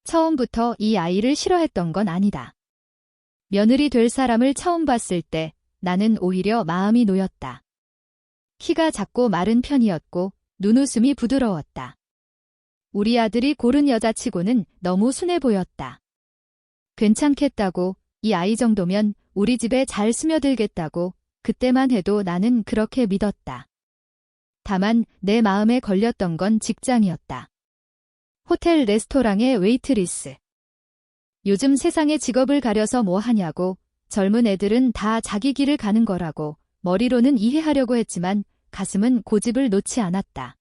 처음부터 이 아이를 싫어했던 건 아니다. 며느리 될 사람을 처음 봤을 때 나는 오히려 마음이 놓였다. 키가 작고 마른 편이었고 눈웃음이 부드러웠다. 우리 아들이 고른 여자치고는 너무 순해 보였다. 괜찮겠다고, 이 아이 정도면 우리 집에 잘 스며들겠다고 그때만 해도 나는 그렇게 믿었다. 다만 내 마음에 걸렸던 건 직장이었다. 호텔 레스토랑의 웨이트리스. 요즘 세상에 직업을 가려서 뭐 하냐고, 젊은 애들은 다 자기 길을 가는 거라고 머리로는 이해하려고 했지만 가슴은 고집을 놓지 않았다.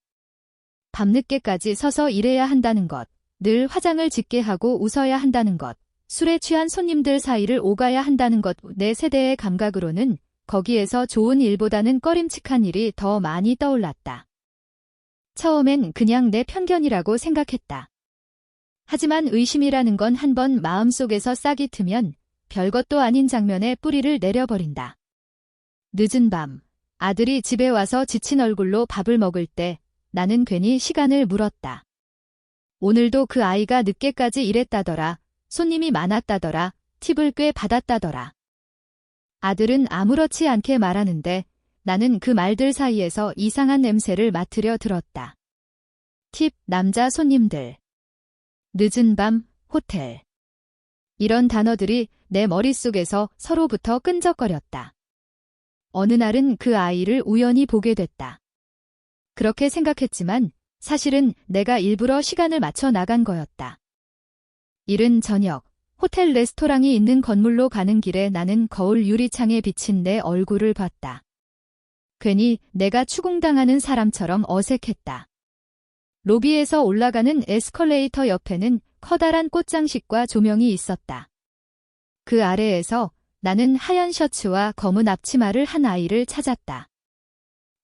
밤늦게까지 서서 일해야 한다는 것, 늘 화장을 짙게 하고 웃어야 한다는 것, 술에 취한 손님들 사이를 오가야 한다는 것, 내 세대의 감각으로는 거기에서 좋은 일보다는 꺼림칙한 일이 더 많이 떠올랐다. 처음엔 그냥 내 편견이라고 생각했다. 하지만 의심이라는 건 한번 마음속에서 싹이 트면 별것도 아닌 장면에 뿌리를 내려버린다. 늦은 밤, 아들이 집에 와서 지친 얼굴로 밥을 먹을 때 나는 괜히 시간을 물었다. 오늘도 그 아이가 늦게까지 일했다더라. 손님이 많았다더라. 팁을 꽤 받았다더라. 아들은 아무렇지 않게 말하는데 나는 그 말들 사이에서 이상한 냄새를 맡으려 들었다. 팁, 남자 손님들. 늦은 밤, 호텔. 이런 단어들이 내 머릿속에서 서로부터 끈적거렸다. 어느 날은 그 아이를 우연히 보게 됐다. 그렇게 생각했지만 사실은 내가 일부러 시간을 맞춰 나간 거였다. 이른 저녁, 호텔 레스토랑이 있는 건물로 가는 길에 나는 거울 유리창에 비친 내 얼굴을 봤다. 괜히 내가 추궁당하는 사람처럼 어색했다. 로비에서 올라가는 에스컬레이터 옆에는 커다란 꽃장식과 조명이 있었다. 그 아래에서 나는 하얀 셔츠와 검은 앞치마를 한 아이를 찾았다.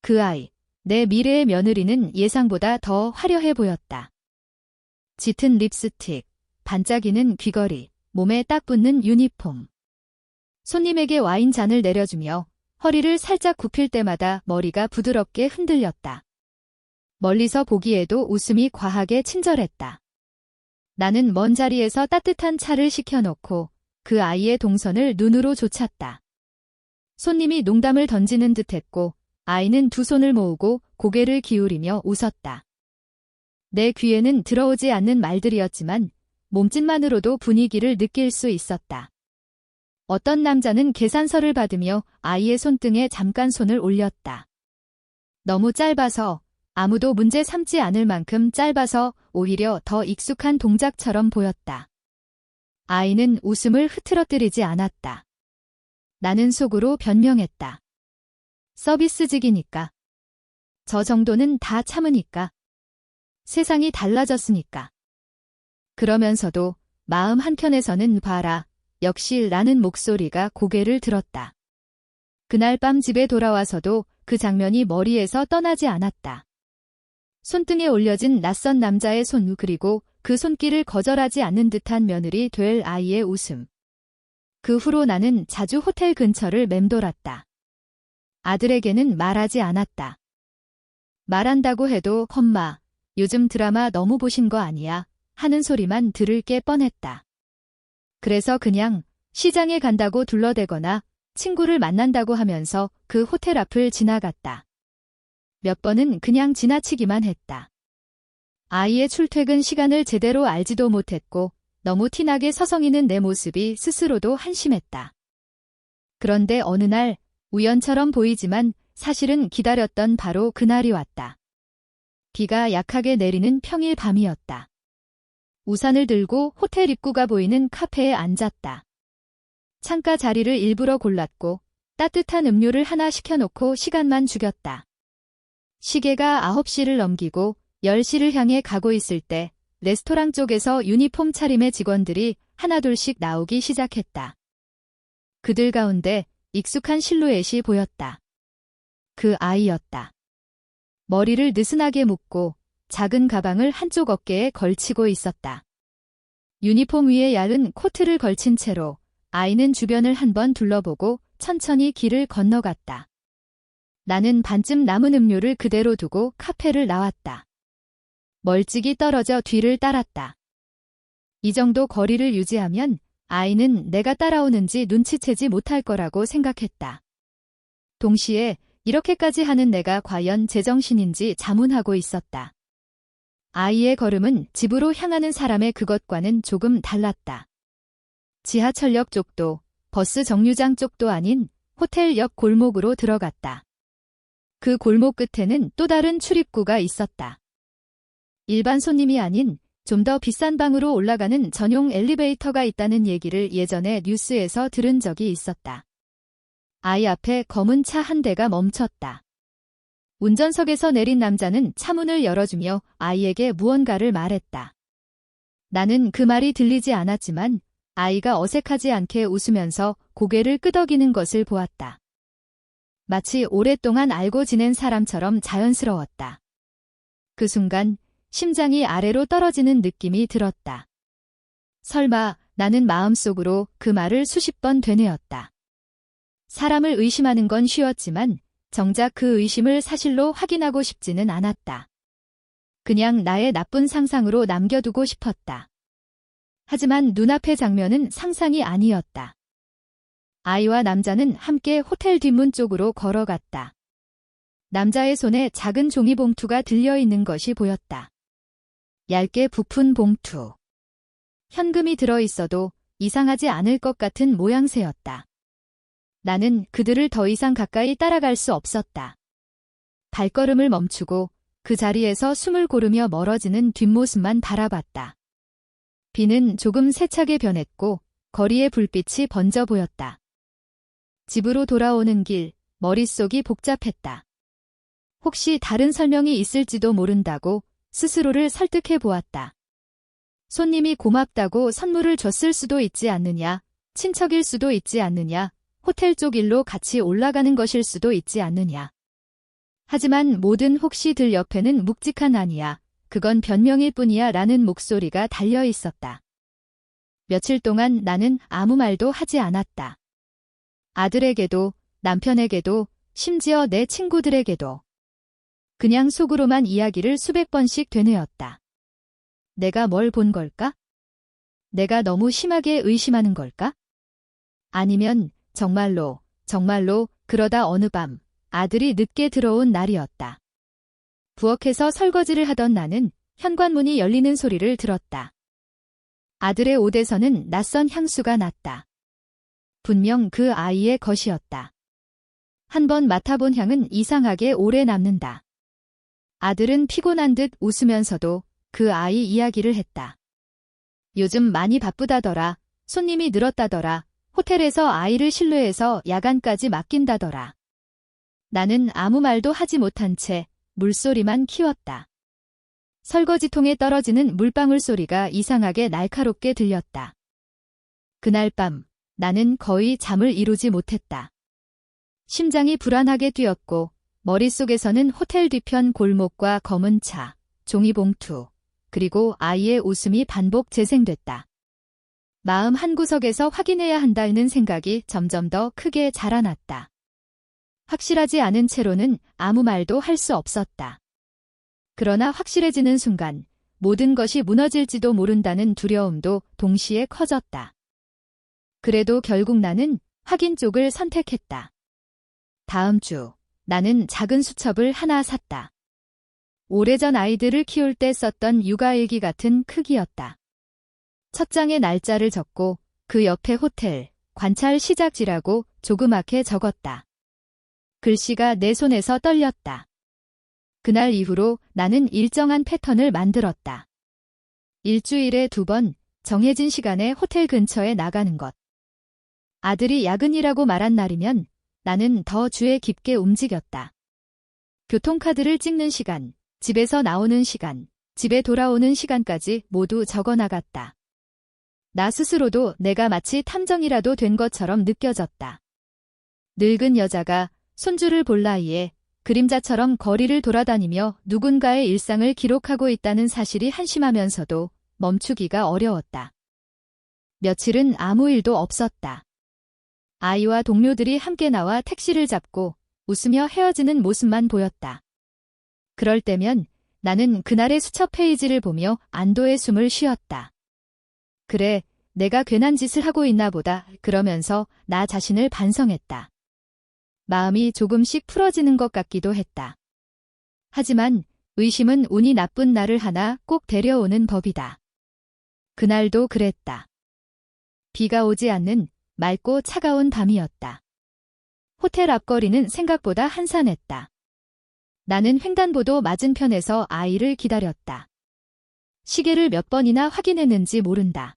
그 아이, 내 미래의 며느리는 예상보다 더 화려해 보였다. 짙은 립스틱, 반짝이는 귀걸이, 몸에 딱 붙는 유니폼. 손님에게 와인 잔을 내려주며 허리를 살짝 굽힐 때마다 머리가 부드럽게 흔들렸다. 멀리서 보기에도 웃음이 과하게 친절했다. 나는 먼 자리에서 따뜻한 차를 시켜놓고 그 아이의 동선을 눈으로 좇았다. 손님이 농담을 던지는 듯했고 아이는 두 손을 모으고 고개를 기울이며 웃었다. 내 귀에는 들어오지 않는 말들이었지만 몸짓만으로도 분위기를 느낄 수 있었다. 어떤 남자는 계산서를 받으며 아이의 손등에 잠깐 손을 올렸다. 너무 짧아서, 아무도 문제 삼지 않을 만큼 짧아서 오히려 더 익숙한 동작처럼 보였다. 아이는 웃음을 흐트러뜨리지 않았다. 나는 속으로 변명했다. 서비스직이니까. 저 정도는 다 참으니까. 세상이 달라졌으니까. 그러면서도 마음 한켠에서는 봐라, 역시 라는 목소리가 고개를 들었다. 그날 밤 집에 돌아와서도 그 장면이 머리에서 떠나지 않았다. 손등에 올려진 낯선 남자의 손, 그리고 그 손길을 거절하지 않는 듯한 며느리 될 아이의 웃음. 그 후로 나는 자주 호텔 근처를 맴돌았다. 아들에게는 말하지 않았다. 말한다고 해도 엄마, 요즘 드라마 너무 보신 거 아니야? 하는 소리만 들을 게 뻔했다. 그래서 그냥 시장에 간다고 둘러대거나 친구를 만난다고 하면서 그 호텔 앞을 지나갔다. 몇 번은 그냥 지나치기만 했다. 아이의 출퇴근 시간을 제대로 알지도 못했고 너무 티나게 서성이는 내 모습이 스스로도 한심했다. 그런데 어느 날 우연처럼 보이지만 사실은 기다렸던 바로 그날이 왔다. 비가 약하게 내리는 평일 밤이었다. 우산을 들고 호텔 입구가 보이는 카페에 앉았다. 창가 자리를 일부러 골랐고 따뜻한 음료를 하나 시켜놓고 시간만 죽였다. 시계가 9시를 넘기고 10시를 향해 가고 있을 때 레스토랑 쪽에서 유니폼 차림의 직원들이 하나둘씩 나오기 시작했다. 그들 가운데 익숙한 실루엣이 보였다. 그 아이였다. 머리를 느슨하게 묶고 작은 가방을 한쪽 어깨에 걸치고 있었다. 유니폼 위에 얇은 코트를 걸친 채로 아이는 주변을 한번 둘러보고 천천히 길을 건너갔다. 나는 반쯤 남은 음료를 그대로 두고 카페를 나왔다. 멀찍이 떨어져 뒤를 따랐다. 이 정도 거리를 유지하면 아이는 내가 따라오는지 눈치채지 못할 거라고 생각했다. 동시에 이렇게까지 하는 내가 과연 제정신인지 자문하고 있었다. 아이의 걸음은 집으로 향하는 사람의 그것과는 조금 달랐다. 지하철역 쪽도 버스 정류장 쪽도 아닌 호텔 옆 골목으로 들어갔다. 그 골목 끝에는 또 다른 출입구가 있었다. 일반 손님이 아닌 좀 더 비싼 방으로 올라가는 전용 엘리베이터가 있다는 얘기를 예전에 뉴스에서 들은 적이 있었다. 아이 앞에 검은 차 한 대가 멈췄다. 운전석에서 내린 남자는 차문을 열어주며 아이에게 무언가를 말했다. 나는 그 말이 들리지 않았지만 아이가 어색하지 않게 웃으면서 고개를 끄덕이는 것을 보았다. 마치 오랫동안 알고 지낸 사람처럼 자연스러웠다. 그 순간 심장이 아래로 떨어지는 느낌이 들었다. 설마 나는 마음속으로 그 말을 수십 번 되뇌었다. 사람을 의심하는 건 쉬웠지만 정작 그 의심을 사실로 확인하고 싶지는 않았다. 그냥 나의 나쁜 상상으로 남겨두고 싶었다. 하지만 눈앞의 장면은 상상이 아니었다. 아이와 남자는 함께 호텔 뒷문 쪽으로 걸어갔다. 남자의 손에 작은 종이봉투가 들려있는 것이 보였다. 얇게 부푼 봉투. 현금이 들어있어도 이상하지 않을 것 같은 모양새였다. 나는 그들을 더 이상 가까이 따라갈 수 없었다. 발걸음을 멈추고 그 자리에서 숨을 고르며 멀어지는 뒷모습만 바라봤다. 비는 조금 세차게 변했고 거리에 불빛이 번져 보였다. 집으로 돌아오는 길, 머릿속이 복잡했다. 혹시 다른 설명이 있을지도 모른다고 스스로를 설득해 보았다. 손님이 고맙다고 선물을 줬을 수도 있지 않느냐, 친척일 수도 있지 않느냐, 호텔 쪽 일로 같이 올라가는 것일 수도 있지 않느냐. 하지만 모든 혹시들 옆에는 묵직한 아니야, 그건 변명일 뿐이야 라는 목소리가 달려 있었다. 며칠 동안 나는 아무 말도 하지 않았다. 아들에게도, 남편에게도, 심지어 내 친구들에게도. 그냥 속으로만 이야기를 수백 번씩 되뇌었다. 내가 뭘 본 걸까? 내가 너무 심하게 의심하는 걸까? 아니면 정말로 그러다 어느 밤 아들이 늦게 들어온 날이었다. 부엌에서 설거지를 하던 나는 현관문이 열리는 소리를 들었다. 아들의 옷에서는 낯선 향수가 났다. 분명 그 아이의 것이었다. 한번 맡아본 향은 이상하게 오래 남는다. 아들은 피곤한 듯 웃으면서도 그 아이 이야기를 했다. 요즘 많이 바쁘다더라. 손님이 늘었다더라. 호텔에서 아이를 실내에서 야간까지 맡긴다더라. 나는 아무 말도 하지 못한 채 물소리만 키웠다. 설거지통에 떨어지는 물방울 소리가 이상하게 날카롭게 들렸다. 그날 밤 나는 거의 잠을 이루지 못했다. 심장이 불안하게 뛰었고 머릿속에서는 호텔 뒤편 골목과 검은 차, 종이봉투, 그리고 아이의 웃음이 반복 재생됐다. 마음 한구석에서 확인해야 한다는 생각이 점점 더 크게 자라났다. 확실하지 않은 채로는 아무 말도 할 수 없었다. 그러나 확실해지는 순간 모든 것이 무너질지도 모른다는 두려움도 동시에 커졌다. 그래도 결국 나는 확인 쪽을 선택했다. 다음 주 나는 작은 수첩을 하나 샀다. 오래전 아이들을 키울 때 썼던 육아일기 같은 크기였다. 첫 장에 날짜를 적고 그 옆에 호텔, 관찰 시작지라고 조그맣게 적었다. 글씨가 내 손에서 떨렸다. 그날 이후로 나는 일정한 패턴을 만들었다. 일주일에 2번 정해진 시간에 호텔 근처에 나가는 것. 아들이 야근이라고 말한 날이면 나는 더 주에 깊게 움직였다. 교통카드를 찍는 시간, 집에서 나오는 시간, 집에 돌아오는 시간까지 모두 적어나갔다. 나 스스로도 내가 마치 탐정이라도 된 것처럼 느껴졌다. 늙은 여자가 손주를 볼 나이에 그림자처럼 거리를 돌아다니며 누군가의 일상을 기록하고 있다는 사실이 한심하면서도 멈추기가 어려웠다. 며칠은 아무 일도 없었다. 아이와 동료들이 함께 나와 택시를 잡고 웃으며 헤어지는 모습만 보였다. 그럴 때면 나는 그날의 수첩 페이지를 보며 안도의 숨을 쉬었다. 그래, 내가 괜한 짓을 하고 있나 보다. 그러면서 나 자신을 반성했다. 마음이 조금씩 풀어지는 것 같기도 했다. 하지만 의심은 운이 나쁜 나를 하나 꼭 데려오는 법이다. 그날도 그랬다. 비가 오지 않는 맑고 차가운 밤이었다. 호텔 앞거리는 생각보다 한산했다. 나는 횡단보도 맞은편에서 아이를 기다렸다. 시계를 몇 번이나 확인했는지 모른다.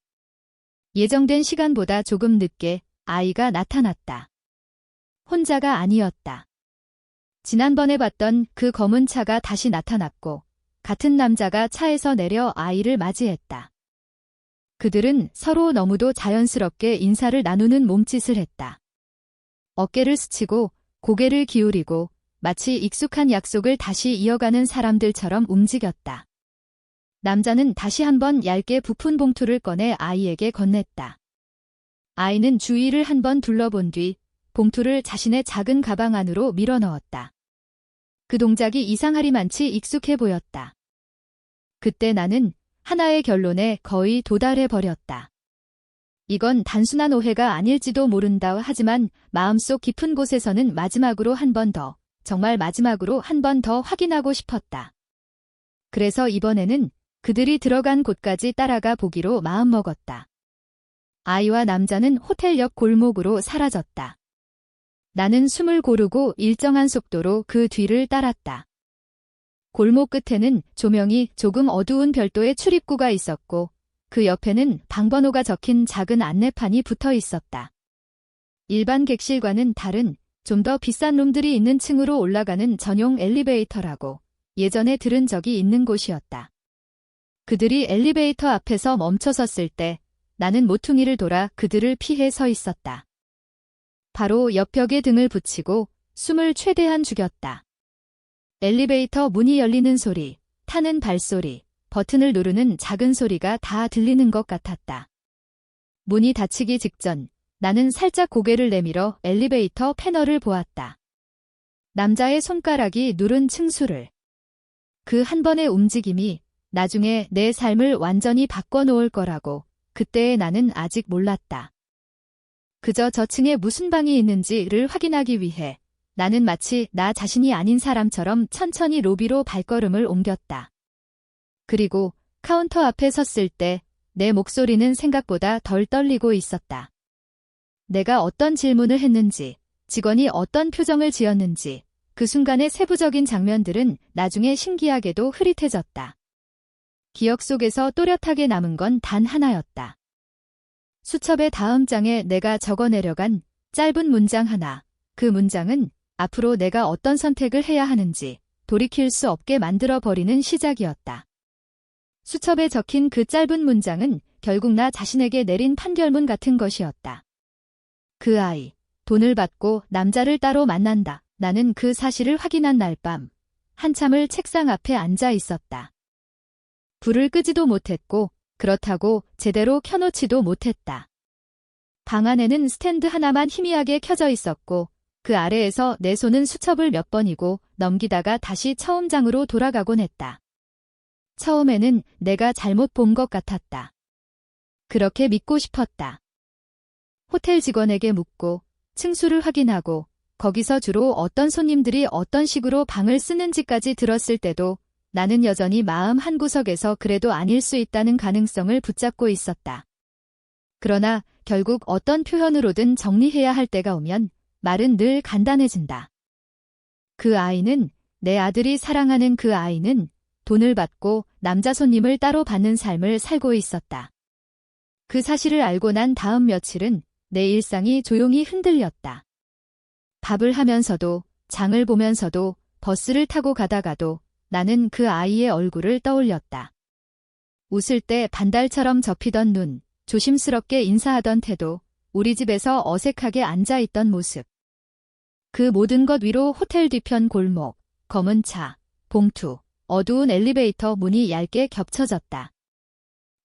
예정된 시간보다 조금 늦게 아이가 나타났다. 혼자가 아니었다. 지난번에 봤던 그 검은 차가 다시 나타났고 같은 남자가 차에서 내려 아이를 맞이했다. 그들은 서로 너무도 자연스럽게 인사를 나누는 몸짓을 했다. 어깨를 스치고 고개를 기울이고 마치 익숙한 약속을 다시 이어가는 사람들처럼 움직였다. 남자는 다시 한번 얇게 부푼 봉투를 꺼내 아이에게 건넸다. 아이는 주위를 한번 둘러본 뒤 봉투를 자신의 작은 가방 안으로 밀어 넣었다. 그 동작이 이상하리만치 익숙해 보였다. 그때 나는 하나의 결론에 거의 도달해 버렸다. 이건 단순한 오해가 아닐지도 모른다. 하지만 마음속 깊은 곳에서는 마지막으로 한 번 더, 정말 마지막으로 한 번 더 확인하고 싶었다. 그래서 이번에는 그들이 들어간 곳까지 따라가 보기로 마음먹었다. 아이와 남자는 호텔 옆 골목으로 사라졌다. 나는 숨을 고르고 일정한 속도로 그 뒤를 따랐다. 골목 끝에는 조명이 조금 어두운 별도의 출입구가 있었고 그 옆에는 방번호가 적힌 작은 안내판이 붙어 있었다. 일반 객실과는 다른 좀 더 비싼 룸들이 있는 층으로 올라가는 전용 엘리베이터라고 예전에 들은 적이 있는 곳이었다. 그들이 엘리베이터 앞에서 멈춰섰을 때 나는 모퉁이를 돌아 그들을 피해 서 있었다. 바로 옆 벽에 등을 붙이고 숨을 최대한 죽였다. 엘리베이터 문이 열리는 소리, 타는 발소리, 버튼을 누르는 작은 소리가 다 들리는 것 같았다. 문이 닫히기 직전 나는 살짝 고개를 내밀어 엘리베이터 패널을 보았다. 남자의 손가락이 누른 층수를. 그 한 번의 움직임이 나중에 내 삶을 완전히 바꿔놓을 거라고 그때의 나는 아직 몰랐다. 그저 저층에 무슨 방이 있는지를 확인하기 위해 나는 마치 나 자신이 아닌 사람처럼 천천히 로비로 발걸음을 옮겼다. 그리고 카운터 앞에 섰을 때 내 목소리는 생각보다 덜 떨리고 있었다. 내가 어떤 질문을 했는지, 직원이 어떤 표정을 지었는지, 그 순간의 세부적인 장면들은 나중에 신기하게도 흐릿해졌다. 기억 속에서 또렷하게 남은 건 단 하나였다. 수첩의 다음 장에 내가 적어 내려간 짧은 문장 하나. 그 문장은 앞으로 내가 어떤 선택을 해야 하는지 돌이킬 수 없게 만들어버리는 시작이었다. 수첩에 적힌 그 짧은 문장은 결국 나 자신에게 내린 판결문 같은 것이었다. 그 아이, 돈을 받고 남자를 따로 만난다. 나는 그 사실을 확인한 날 밤, 한참을 책상 앞에 앉아 있었다. 불을 끄지도 못했고, 그렇다고 제대로 켜놓지도 못했다. 방 안에는 스탠드 하나만 희미하게 켜져 있었고, 그 아래에서 내 손은 수첩을 몇 번이고 넘기다가 다시 처음 장으로 돌아가곤 했다. 처음에는 내가 잘못 본 것 같았다. 그렇게 믿고 싶었다. 호텔 직원에게 묻고 층수를 확인하고 거기서 주로 어떤 손님들이 어떤 식으로 방을 쓰는지까지 들었을 때도 나는 여전히 마음 한구석에서 그래도 아닐 수 있다는 가능성을 붙잡고 있었다. 그러나 결국 어떤 표현으로든 정리해야 할 때가 오면 말은 늘 간단해진다. 그 아이는, 내 아들이 사랑하는 그 아이는 돈을 받고 남자 손님을 따로 받는 삶을 살고 있었다. 그 사실을 알고 난 다음 며칠은 내 일상이 조용히 흔들렸다. 밥을 하면서도, 장을 보면서도, 버스를 타고 가다가도 나는 그 아이의 얼굴을 떠올렸다. 웃을 때 반달처럼 접히던 눈, 조심스럽게 인사하던 태도, 우리 집에서 어색하게 앉아있던 모습. 그 모든 것 위로 호텔 뒤편 골목, 검은 차, 봉투, 어두운 엘리베이터 문이 얇게 겹쳐졌다.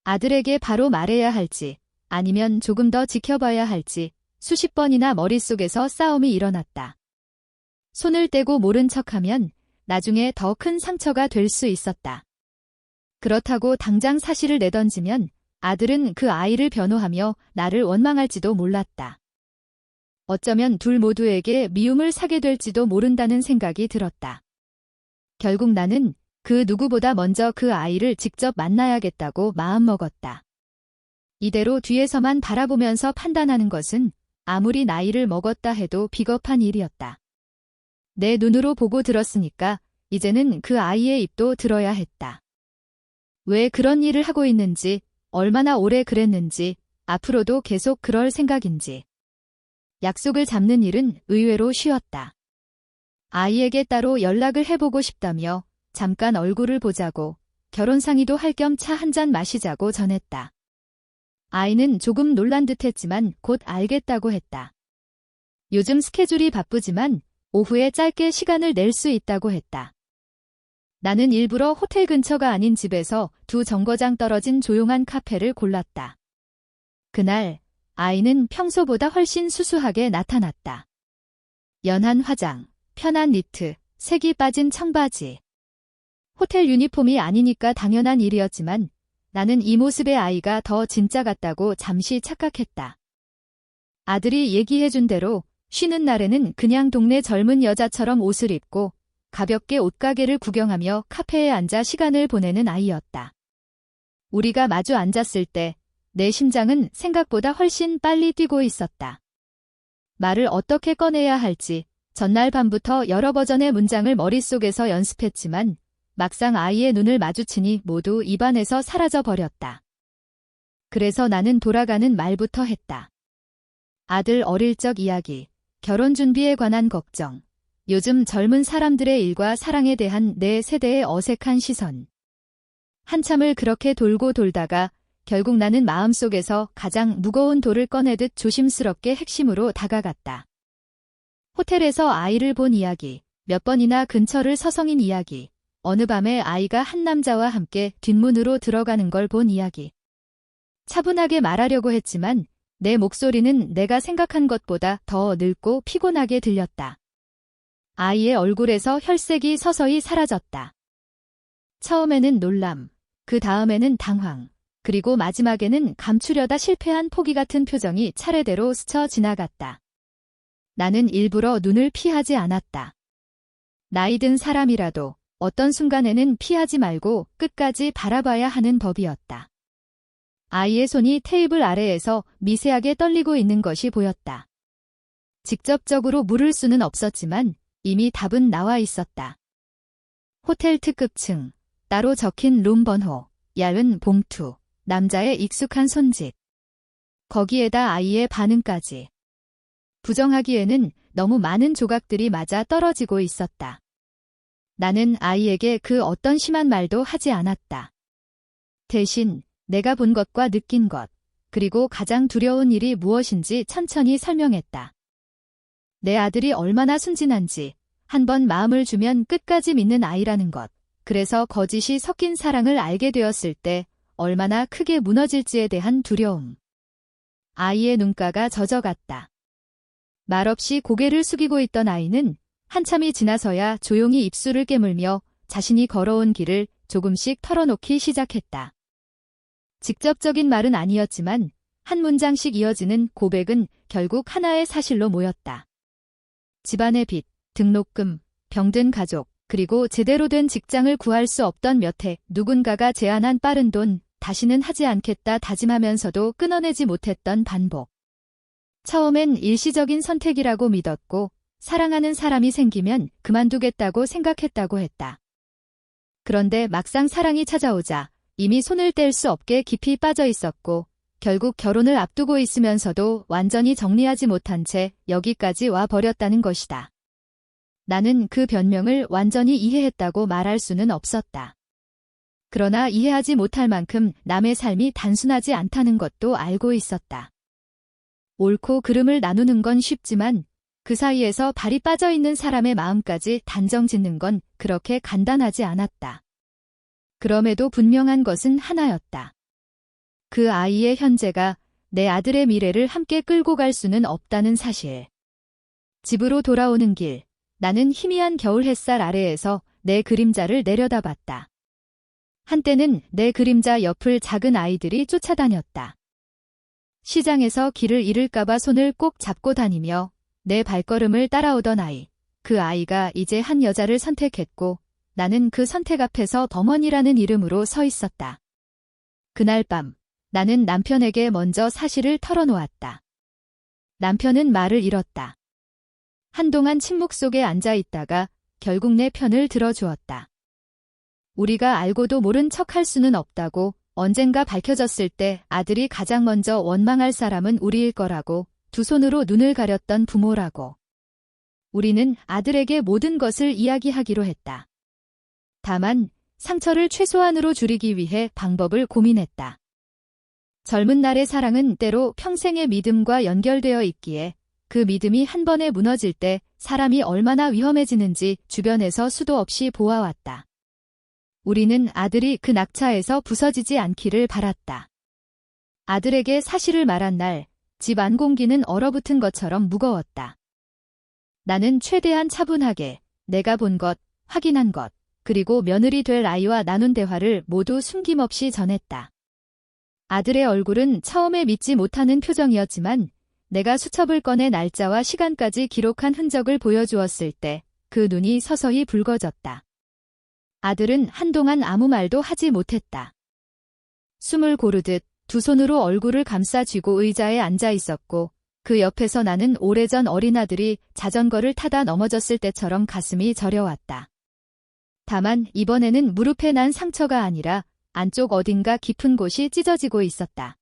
아들에게 바로 말해야 할지, 아니면 조금 더 지켜봐야 할지 수십 번이나 머릿속에서 싸움이 일어났다. 손을 떼고 모른 척하면 나중에 더 큰 상처가 될 수 있었다. 그렇다고 당장 사실을 내던지면 아들은 그 아이를 변호하며 나를 원망할지도 몰랐다. 어쩌면 둘 모두에게 미움을 사게 될지도 모른다는 생각이 들었다. 결국 나는 그 누구보다 먼저 그 아이를 직접 만나야겠다고 마음먹었다. 이대로 뒤에서만 바라보면서 판단하는 것은 아무리 나이를 먹었다 해도 비겁한 일이었다. 내 눈으로 보고 들었으니까 이제는 그 아이의 입도 들어야 했다. 왜 그런 일을 하고 있는지, 얼마나 오래 그랬는지, 앞으로도 계속 그럴 생각인지. 약속을 잡는 일은 의외로 쉬웠다. 아이에게 따로 연락을 해보고 싶다며 잠깐 얼굴을 보자고 결혼 상의도 할 겸 차 한 잔 마시자고 전했다. 아이는 조금 놀란 듯했지만 곧 알겠다고 했다. 요즘 스케줄이 바쁘지만 오후에 짧게 시간을 낼 수 있다고 했다. 나는 일부러 호텔 근처가 아닌 집에서 2정거장 떨어진 조용한 카페를 골랐다. 그날 아이는 평소보다 훨씬 수수하게 나타났다. 연한 화장, 편한 니트, 색이 빠진 청바지. 호텔 유니폼이 아니니까 당연한 일이었지만 나는 이 모습의 아이가 더 진짜 같다고 잠시 착각했다. 아들이 얘기해준 대로 쉬는 날에는 그냥 동네 젊은 여자처럼 옷을 입고 가볍게 옷가게를 구경하며 카페에 앉아 시간을 보내는 아이였다. 우리가 마주 앉았을 때 내 심장은 생각보다 훨씬 빨리 뛰고 있었다. 말을 어떻게 꺼내야 할지 전날 밤부터 여러 버전의 문장을 머릿속에서 연습했지만 막상 아이의 눈을 마주치니 모두 입안에서 사라져 버렸다. 그래서 나는 돌아가는 말부터 했다. 아들 어릴 적 이야기, 결혼 준비에 관한 걱정, 요즘 젊은 사람들의 일과 사랑에 대한 내 세대의 어색한 시선. 한참을 그렇게 돌고 돌다가 결국 나는 마음속에서 가장 무거운 돌을 꺼내듯 조심스럽게 핵심으로 다가갔다. 호텔에서 아이를 본 이야기, 몇 번이나 근처를 서성인 이야기, 어느 밤에 아이가 한 남자와 함께 뒷문으로 들어가는 걸 본 이야기. 차분하게 말하려고 했지만 내 목소리는 내가 생각한 것보다 더 늙고 피곤하게 들렸다. 아이의 얼굴에서 혈색이 서서히 사라졌다. 처음에는 놀람, 그 다음에는 당황, 그리고 마지막에는 감추려다 실패한 포기 같은 표정이 차례대로 스쳐 지나갔다. 나는 일부러 눈을 피하지 않았다. 나이 든 사람이라도 어떤 순간에는 피하지 말고 끝까지 바라봐야 하는 법이었다. 아이의 손이 테이블 아래에서 미세하게 떨리고 있는 것이 보였다. 직접적으로 물을 수는 없었지만 이미 답은 나와 있었다. 호텔 특급층, 따로 적힌 룸 번호, 얇은 봉투, 남자의 익숙한 손짓. 거기에다 아이의 반응까지. 부정하기에는 너무 많은 조각들이 맞아 떨어지고 있었다. 나는 아이에게 그 어떤 심한 말도 하지 않았다. 대신 내가 본 것과 느낀 것, 그리고 가장 두려운 일이 무엇인지 천천히 설명했다. 내 아들이 얼마나 순진한지, 한번 마음을 주면 끝까지 믿는 아이라는 것, 그래서 거짓이 섞인 사랑을 알게 되었을 때 얼마나 크게 무너질지에 대한 두려움. 아이의 눈가가 젖어갔다. 말없이 고개를 숙이고 있던 아이는 한참이 지나서야 조용히 입술을 깨물며 자신이 걸어온 길을 조금씩 털어놓기 시작했다. 직접적인 말은 아니었지만 한 문장씩 이어지는 고백은 결국 하나의 사실로 모였다. 집안의 빚, 등록금, 병든 가족, 그리고 제대로 된 직장을 구할 수 없던 몇 해 누군가가 제안한 빠른 돈, 다시는 하지 않겠다 다짐하면서도 끊어내지 못했던 반복. 처음엔 일시적인 선택이라고 믿었고 사랑하는 사람이 생기면 그만두겠다고 생각했다고 했다. 그런데 막상 사랑이 찾아오자 이미 손을 뗄 수 없게 깊이 빠져 있었고 결국 결혼을 앞두고 있으면서도 완전히 정리하지 못한 채 여기까지 와 버렸다는 것이다. 나는 그 변명을 완전히 이해했다고 말할 수는 없었다. 그러나 이해하지 못할 만큼 남의 삶이 단순하지 않다는 것도 알고 있었다. 옳고 그름을 나누는 건 쉽지만 그 사이에서 발이 빠져 있는 사람의 마음까지 단정 짓는 건 그렇게 간단하지 않았다. 그럼에도 분명한 것은 하나였다. 그 아이의 현재가 내 아들의 미래를 함께 끌고 갈 수는 없다는 사실. 집으로 돌아오는 길, 나는 희미한 겨울 햇살 아래에서 내 그림자를 내려다봤다. 한때는 내 그림자 옆을 작은 아이들이 쫓아다녔다. 시장에서 길을 잃을까봐 손을 꼭 잡고 다니며 내 발걸음을 따라오던 아이. 그 아이가 이제 한 여자를 선택했고 나는 그 선택 앞에서 범원이라는 이름으로 서 있었다. 그날 밤 나는 남편에게 먼저 사실을 털어놓았다. 남편은 말을 잃었다. 한동안 침묵 속에 앉아 있다가 결국 내 편을 들어주었다. 우리가 알고도 모른 척할 수는 없다고, 언젠가 밝혀졌을 때 아들이 가장 먼저 원망할 사람은 우리일 거라고, 두 손으로 눈을 가렸던 부모라고. 우리는 아들에게 모든 것을 이야기하기로 했다. 다만 상처를 최소한으로 줄이기 위해 방법을 고민했다. 젊은 날의 사랑은 때로 평생의 믿음과 연결되어 있기에 그 믿음이 한 번에 무너질 때 사람이 얼마나 위험해지는지 주변에서 수도 없이 보아왔다. 우리는 아들이 그 낙차에서 부서지지 않기를 바랐다. 아들에게 사실을 말한 날, 집 안 공기는 얼어붙은 것처럼 무거웠다. 나는 최대한 차분하게 내가 본 것, 확인한 것, 그리고 며느리 될 아이와 나눈 대화를 모두 숨김없이 전했다. 아들의 얼굴은 처음에 믿지 못하는 표정이었지만 내가 수첩을 꺼내 날짜와 시간까지 기록한 흔적을 보여주었을 때 그 눈이 서서히 붉어졌다. 아들은 한동안 아무 말도 하지 못했다. 숨을 고르듯 두 손으로 얼굴을 감싸 쥐고 의자에 앉아 있었고 그 옆에서 나는 오래전 어린아들이 자전거를 타다 넘어졌을 때처럼 가슴이 저려왔다. 다만 이번에는 무릎에 난 상처가 아니라 안쪽 어딘가 깊은 곳이 찢어지고 있었다.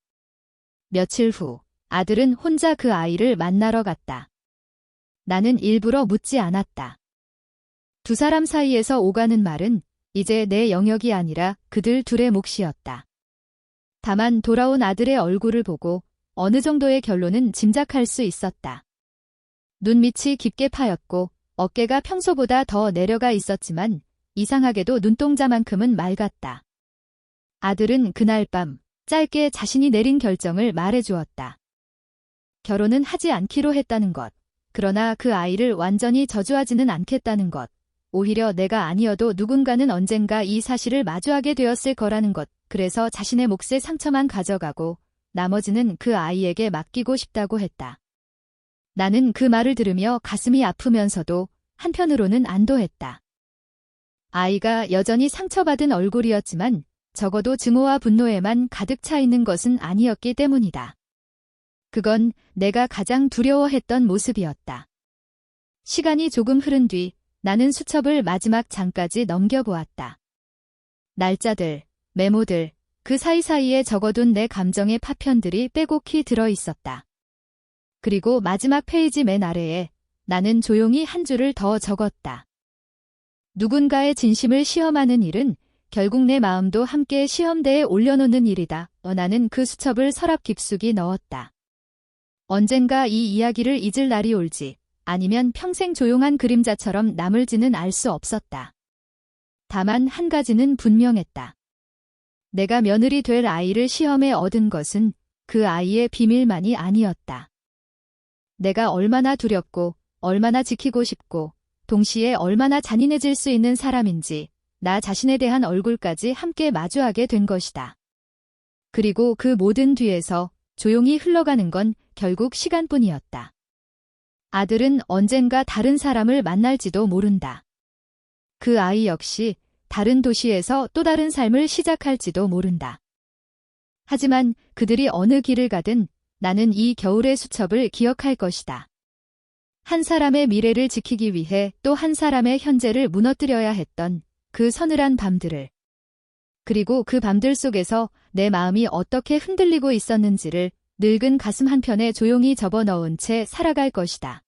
며칠 후 아들은 혼자 그 아이를 만나러 갔다. 나는 일부러 묻지 않았다. 두 사람 사이에서 오가는 말은 이제 내 영역이 아니라 그들 둘의 몫이었다. 다만 돌아온 아들의 얼굴을 보고 어느 정도의 결론은 짐작할 수 있었다. 눈밑이 깊게 파였고 어깨가 평소보다 더 내려가 있었지만 이상하게도 눈동자만큼은 맑았다. 아들은 그날 밤 짧게 자신이 내린 결정을 말해주었다. 결혼은 하지 않기로 했다는 것. 그러나 그 아이를 완전히 저주하지는 않겠다는 것. 오히려 내가 아니어도 누군가는 언젠가 이 사실을 마주하게 되었을 거라는 것. 그래서 자신의 몫의 상처만 가져가고 나머지는 그 아이에게 맡기고 싶다고 했다. 나는 그 말을 들으며 가슴이 아프면서도 한편으로는 안도했다. 아이가 여전히 상처받은 얼굴이었지만 적어도 증오와 분노에만 가득 차 있는 것은 아니었기 때문이다. 그건 내가 가장 두려워했던 모습이었다. 시간이 조금 흐른 뒤 나는 수첩을 마지막 장까지 넘겨보았다. 날짜들, 메모들, 그 사이사이에 적어둔 내 감정의 파편들이 빼곡히 들어있었다. 그리고 마지막 페이지 맨 아래에 나는 조용히 한 줄을 더 적었다. 누군가의 진심을 시험하는 일은 결국 내 마음도 함께 시험대에 올려놓는 일이다. 나는 그 수첩을 서랍 깊숙이 넣었다. 언젠가 이 이야기를 잊을 날이 올지 아니면 평생 조용한 그림자처럼 남을지는 알 수 없었다. 다만 한 가지는 분명했다. 내가 며느리 될 아이를 시험에 얻은 것은 그 아이의 비밀만이 아니었다. 내가 얼마나 두렵고 얼마나 지키고 싶고 동시에 얼마나 잔인해질 수 있는 사람인지 나 자신에 대한 얼굴까지 함께 마주하게 된 것이다. 그리고 그 모든 뒤에서 조용히 흘러가는 건 결국 시간뿐이었다. 아들은 언젠가 다른 사람을 만날지도 모른다. 그 아이 역시 다른 도시에서 또 다른 삶을 시작할지도 모른다. 하지만 그들이 어느 길을 가든 나는 이 겨울의 수첩을 기억할 것이다. 한 사람의 미래를 지키기 위해 또 한 사람의 현재를 무너뜨려야 했던 그 서늘한 밤들을. 그리고 그 밤들 속에서 내 마음이 어떻게 흔들리고 있었는지를 늙은 가슴 한편에 조용히 접어넣은 채 살아갈 것이다.